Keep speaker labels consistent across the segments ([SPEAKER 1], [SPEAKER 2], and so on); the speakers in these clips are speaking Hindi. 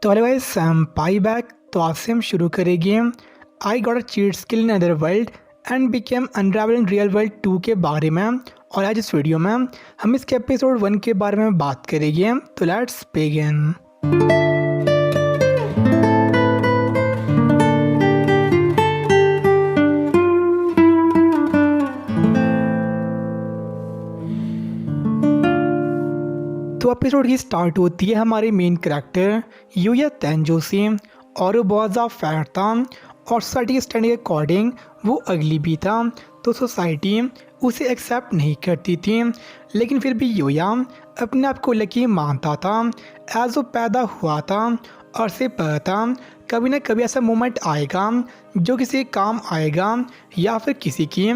[SPEAKER 1] तो हेलो गाइस, पाई बैक। तो आज से हम शुरू करेंगे I got a cheat skill in other world and became unravel in real world 2 के बारे में। और आज इस वीडियो में हम इसके एपिसोड 1 के बारे में बात करेंगे। तो लेट्स बिगिन। तो एपिसोड की स्टार्ट होती है हमारे मेन कैरेक्टर यूया तेंजो से। और वो बहुत ज़्यादा फैट था और सोसाइटी के स्टैंडर्ड के अकॉर्डिंग वो अगली भी था। तो सोसाइटी उसे एक्सेप्ट नहीं करती थी, लेकिन फिर भी यूया अपने आप को लकी मानता था। एज वो पैदा हुआ था और से पता था कभी ना कभी ऐसा मोमेंट आएगा जो किसी काम आएगा या फिर किसी की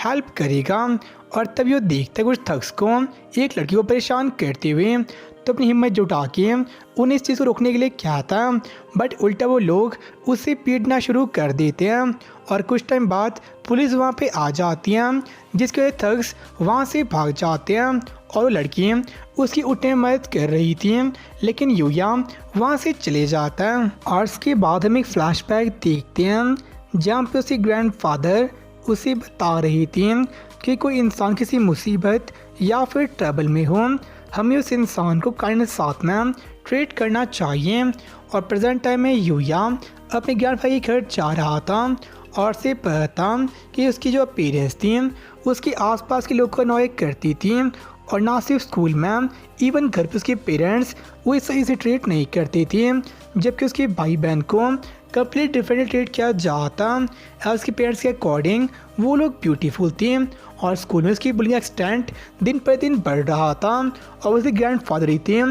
[SPEAKER 1] हेल्प करेगा। और तभी वो देखता है कुछ थग्स को एक लड़की को परेशान करते हुए। तो अपनी हिम्मत जुटा के उन्हें इस चीज़ को रोकने के लिए क्या था, बट उल्टा वो लोग उसे पीटना शुरू कर देते हैं। और कुछ टाइम बाद पुलिस वहाँ पे आ जाती है, जिसकी वजह थग्स वहाँ से भाग जाते हैं। और वो लड़की उसकी उठने में मदद कर रही थी, लेकिन यूया वहाँ से चले जाता है। और उसके बाद हम एक फ्लैशबैक देखते हैं जहाँ पे उसके ग्रैंडफादर उसे बता रही थी कि कोई इंसान किसी मुसीबत या फिर ट्रबल में हो, हमें उस इंसान को काइंडनेस साथ में ट्रीट करना चाहिए। और प्रेजेंट टाइम में यूया अपने ग्रैंडफादर के घर जा रहा था और से पता था कि उसकी जो पेरेंट्स थी उसके आसपास के लोग को अनॉय करती थी। और ना सिर्फ स्कूल में, इवन घर पे उसके पेरेंट्स वो सही से ट्रीट नहीं करते थे, जबकि उसके भाई बहन को कंप्लीट डिफरेंट ट्रीट किया जाता। उसके पेरेंट्स के अकॉर्डिंग वो लोग ब्यूटीफुल थे। और स्कूल में उसकी बुलिंग एक्सटेंट दिन पर दिन बढ़ रहा था। और उसके ग्रैंडफादर ही थे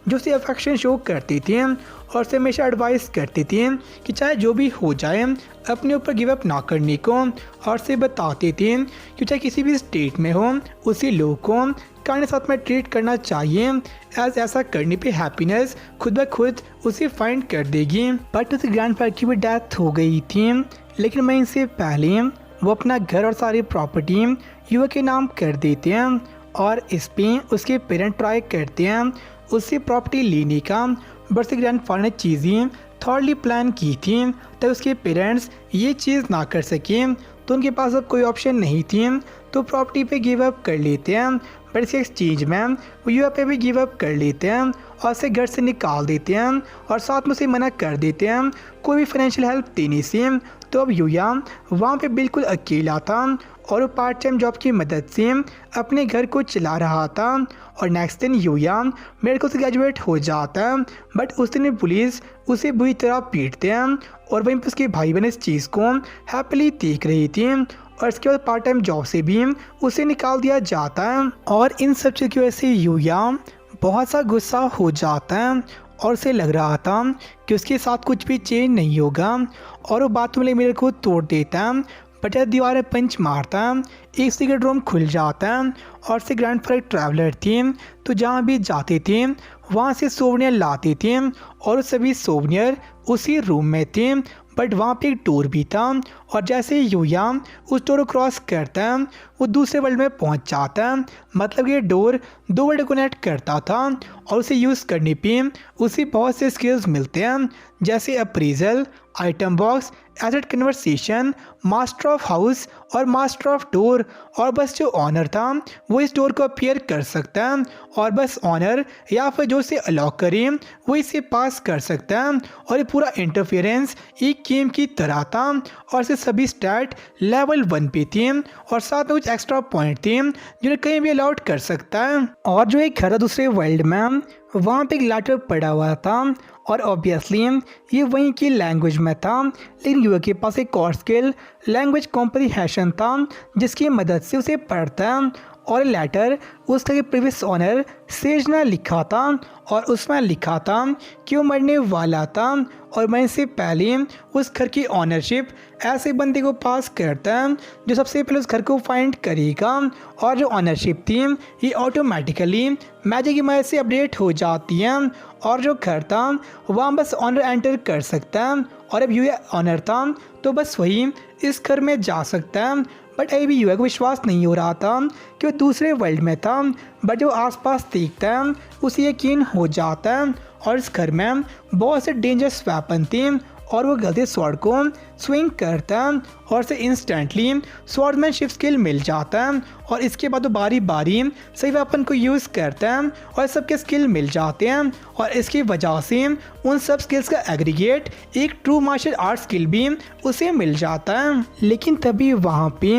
[SPEAKER 1] जो उसे अफेक्शन शो करते थे और उसे हमेशा एडवाइस करते थे कि चाहे जो भी हो जाए अपने ऊपर गिव अप ना करने को। और उसे बताते थे कि चाहे किसी भी स्टेट में हो उसी लोगों को काइंड साथ में ट्रीट करना चाहिए, एज ऐसा करने पे हैप्पीनेस खुद ब खुद उसे फाइंड कर देगी। बट उसके ग्रैंडफादर की भी डेथ हो गई थी, लेकिन मैं इससे पहले वो अपना घर और सारी प्रॉपर्टी युवा के नाम कर देते हैं। और इस पे उसके पेरेंट ट्राई करते हैं उससे प्रॉपर्टी लेने का, बट उसके ग्रैंडफादर ने चीज़ें थॉर्डली प्लान की थी, तब उसके पेरेंट्स ये चीज़ ना कर सके। तो उनके पास अब कोई ऑप्शन नहीं थी, तो प्रॉपर्टी पे गिव अप कर लेते हैं। पर इसके एक्सचेंज में वो युवा पे भी गिव अप कर लेते हैं और उसे घर से निकाल देते हैं और साथ में उसे मना कर देते हैं कोई भी फाइनेंशियल हेल्प देने से। तो अब यूया वहाँ पे बिल्कुल अकेला था और वो पार्ट टाइम जॉब की मदद से अपने घर को चला रहा था। और नेक्स्ट दिन यूया मेडिकल से ग्रेजुएट हो जाता है, बट उस दिन पुलिस उसे बुरी तरह पीटते हैं। और वहीं पर उसके भाई बहन इस चीज़ को हैप्पीली देख रही थी। और इसके बाद पार्ट टाइम जॉब से भी उसे निकाल दिया जाता है। और इन सब चीज़ की वजह से यूया बहुत सा गुस्सा हो जाता है और उसे लग रहा था कि उसके साथ कुछ भी चेंज नहीं होगा। और वो बाथरूम में मेरे को तोड़ देता है, बट जब दीवार में पंच मारता है एक सीक्रेट रूम खुल जाता है। और से ग्रैंडफादर ट्रैवलर थे, तो जहाँ भी जाते थे वहाँ से सोवनियर लाते थे और सभी सोवनियर उसी रूम में थे। बट वहाँ पे एक डोर भी था और जैसे यूया उस डोर को क्रॉस करता है वो दूसरे वर्ल्ड में पहुँच जाता है। मतलब ये डोर दो वर्ल्ड को कनेक्ट करता था और उसे यूज़ करने पे उसे बहुत से स्किल्स मिलते हैं, जैसे appraisal, item box, asset conversation, master of house और मास्टर ऑफ डोर। और बस जो ऑनर था वो इस डोर को अपियर कर सकता है और बस ऑनर या फिर जो इसे अलाउ करे वो इसे पास कर सकता है। और ये पूरा इंटरफेरेंस एक गेम की तरह था और इसे सभी स्टैट लेवल 1 पे थे और साथ में कुछ एक्स्ट्रा पॉइंट थे जिन्हें कहीं भी अलाउड कर सकता है। और जो एक घर दूसरे वर्ल्ड में वहाँ पे एक लेटर पड़ा हुआ था और ऑब्वियसली ये वहीं की लैंग्वेज में था, लेकिन युवा के पास एक और स्किल लैंग्वेज कॉम्प्रिहेंशन था जिसकी मदद से उसे पढ़ता है। और लेटर उसका प्रीवियस ऑनर सेज ने लिखा था और उसमें लिखा था कि वो मरने वाला था और मरने से पहले उस घर की ऑनरशिप ऐसे बंदे को पास करता है जो सबसे पहले उस घर को फाइंड करेगा। और जो ऑनरशिप थी ये ऑटोमेटिकली मैजिक की मदद से अपडेट हो जाती है और जो घर था वहाँ बस ऑनर एंटर कर सकता है। और अब यूए ऑनर था तो बस वही इस घर में जा सकता है। बट अभी युवा को विश्वास नहीं हो रहा था कि वो दूसरे वर्ल्ड में था, बट जो आसपास देखता है उसे यकीन हो जाता है और इस घर में बहुत से डेंजरस वेपन थे और वो गलती स्वॉर्ड को स्विंग करता है और उसे इंस्टेंटली स्वॉर्डमैनशिप स्किल मिल जाता है और इसके बाद वो बारी बारी सही वेपन को यूज़ करता है और सबके स्किल मिल जाते हैं और इसकी वजह से उन सब स्किल्स का एग्रीगेट एक ट्रू मार्शल आर्ट स्किल भी उसे मिल जाता है। लेकिन तभी वहाँ पे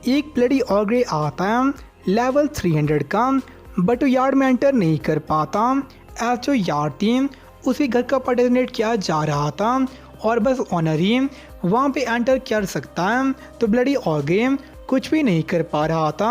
[SPEAKER 1] एक ब्लडी ऑग्रे आता है लेवल 300 का, बट वो यार्ड में एंटर नहीं कर पाता एज जो यार्ड थी उसी घर का पार्टिसिपेट किया जा रहा था और बस ऑनर ही वहाँ पे एंटर कर सकता है। तो ब्लडी ऑग्रे कुछ भी नहीं कर पा रहा था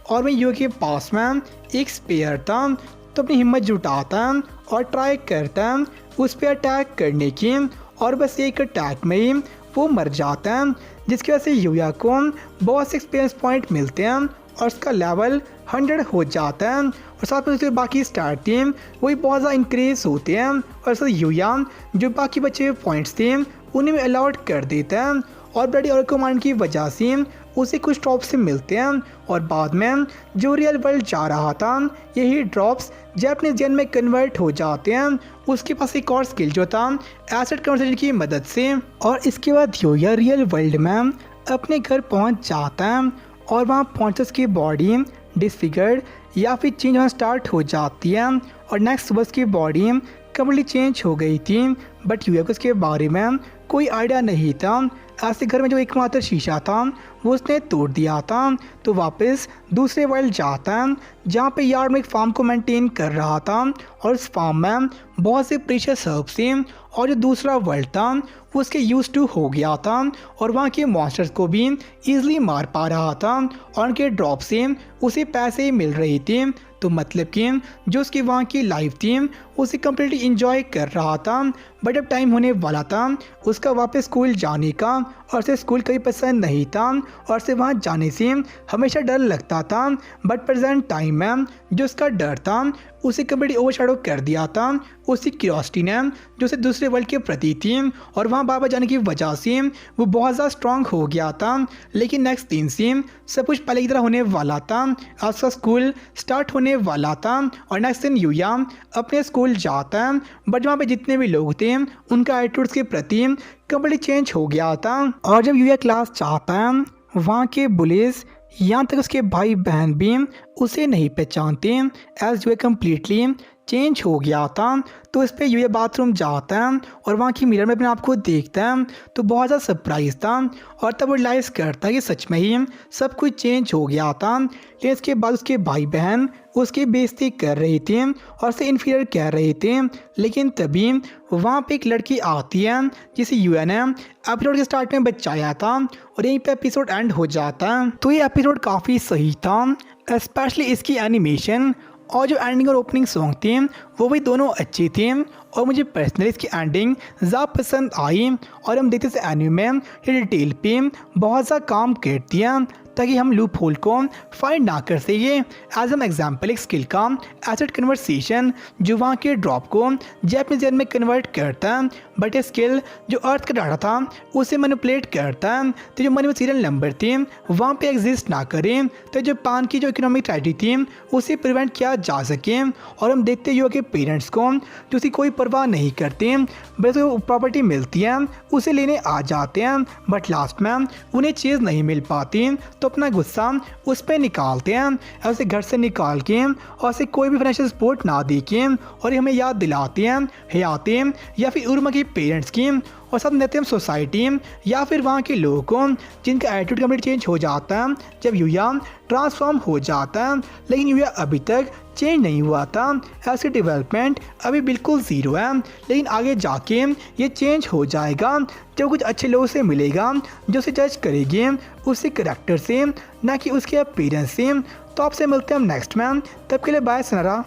[SPEAKER 1] और मैं यू के पास में एक स्पेयर था, तो अपनी हिम्मत जुटाता है और ट्राई करता है उस पर अटैक करने की और बस एक अटैक में ही वो मर जाता है, जिसकी वजह से यूया को बहुत से एक्सपीरियंस पॉइंट मिलते हैं और उसका लेवल 100 हो जाता है और साथ में उसके बाकी स्टार टीम वही बहुत ज़्यादा इंक्रीज होते हैं और साथ यूया जो बाकी बचे हुए पॉइंट्स थे उन्हें में अलाउड कर देता है और ब्लडी और कमांड की वजह से उसे कुछ ड्रॉप्स से मिलते हैं और बाद में जो रियल वर्ल्ड जा रहा था यही ड्रॉप्स जैपनीज जेन में कन्वर्ट हो जाते हैं। उसके पास एक और स्किल जो था एसेट कन्वर्जन की मदद से और इसके बाद यूया रियल वर्ल्ड में अपने घर पहुंच जाता है और वहाँ पहुँच उसकी बॉडी डिसफिगर्ड या फिर चेंज होना स्टार्ट हो जाती है और नेक्स्ट सुबह उसकी बॉडी कम्प्लीटली चेंज हो गई थी, बट यूया को उसके बारे में कोई आइडिया नहीं था। ऐसे घर में जो एकमात्र शीशा था वो उसने तोड़ दिया था। तो वापस दूसरे वर्ल्ड जाता है जहाँ पे यार्ड में एक फार्म को मेंटेन कर रहा था और उस फार्म में बहुत से प्रीशियस हर्ब्स थे और जो दूसरा वर्ल्ड था वो उसके यूज टू हो गया था और वहाँ के मॉन्स्टर्स को भी ईजिली मार पा रहा था और उनके ड्रॉप से उसे पैसे मिल रहे थे। तो मतलब कि जो उसकी वहाँ की लाइफ थी उसे कम्प्लीटली इंजॉय कर रहा था, बट अब टाइम होने वाला था उसका वापस स्कूल जाने का और उसे स्कूल कभी पसंद नहीं था और उसे वहाँ जाने से हमेशा डर लगता था। बट प्रेजेंट टाइम में जो उसका डर था उसे कम्प्लीटली ओवरशैडो कर दिया था उसी क्यूरियोसिटी ने जो उसे दूसरे वर्ल्ड के प्रति थी और वहाँ बाबा जाने की वजह से वो बहुत ज़्यादा स्ट्रांग हो गया था। लेकिन नेक्स्ट दिन से सब कुछ पहले की तरह होने वाला था। आज उसका स्कूल स्टार्ट होने वाला था और नेक्स्ट दिन यूया अपने स्कूल जाता है, बट वहाँ पे जितने भी लोग थे उनका एटीट्यूड्स के प्रति कम्प्लीटली चेंज हो गया था। और जब यूया क्लास जाता है वहाँ के बुलिस यहाँ तक उसके भाई बहन भी उसे नहीं पहचानते एज यूया कम्प्लीटली चेंज हो गया था। तो इस पर यूया बाथरूम जाता है और वहाँ की मिरर में अपने आप को देखता है तो बहुत ज़्यादा सरप्राइज था और तब वो रियलाइज़ करता है कि सच में ही सब कुछ चेंज हो गया था। लेकिन इसके बाद उसके भाई बहन उसकी बेइज्जती कर रहे थे और उसे इन्फीरियर कह रहे थे। लेकिन तभी वहाँ पे एक लड़की आती है जिसे यूया ने एपिसोड के स्टार्ट में बचाया था और यहीं पे एपिसोड एंड हो जाता है। तो ये एपिसोड काफ़ी सही था, स्पेशली इसकी एनिमेशन और जो एंडिंग और ओपनिंग सॉन्ग थे वो भी दोनों अच्छे थे और मुझे पर्सनली इसकी एंडिंग ज़्यादा पसंद आई। और हम देखते हैं एनिमे ये डिटेल पे बहुत ज़्यादा काम करती है ताकि हम लूप होल को फाइंड ना कर सके। एज एन एग्जाम्पल एक स्किल का एसेट कन्वर्सेशन जो वहाँ के ड्रॉप को जैपनीज जेन में कन्वर्ट करता है, बट ये स्किल जो अर्थ का डाटा था उसे मैनिपुलेट करता है तो जो मनी में सीरियल नंबर थे वहाँ पे एग्जिस्ट ना करें तो जापान की जो इकोनॉमिक ट्रेजेडी थी उसे प्रिवेंट किया जा सके। और हम देखते हुए कि पेरेंट्स को जो उसकी कोई परवाह नहीं करते बस वो प्रॉपर्टी मिलती है उसे लेने आ जाते हैं, बट लास्ट में उन्हें चीज़ नहीं मिल पाती तो अपना गुस्सा उस पर निकालते हैं, ऐसे घर से निकाल के और उसे कोई भी फाइनेंशियल सपोर्ट ना दे के। और ये हमें याद दिलाते हैं हयाते या फिर उर्मा के पेरेंट्स की और साथ देते हैं सोसाइटी या फिर वहाँ के लोगों को जिनका एटीट्यूड कम्प्लीट चेंज हो जाता है जब यूया ट्रांसफॉर्म हो जाता है। लेकिन यूया अभी तक चेंज नहीं हुआ था, ऐसी डेवलपमेंट अभी बिल्कुल ज़ीरो है, लेकिन आगे जाके ये चेंज हो जाएगा जब कुछ अच्छे लोगों से मिलेगा जो उसे जज करेंगे उसके करेक्टर से ना कि उसके अपीयरेंस से। तो आपसे मिलते हैं हम नेक्स्ट में, तब के लिए बाय सनरा।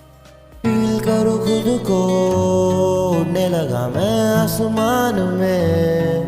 [SPEAKER 2] फील करो खुद को उड़ने लगा मैं आसमान में।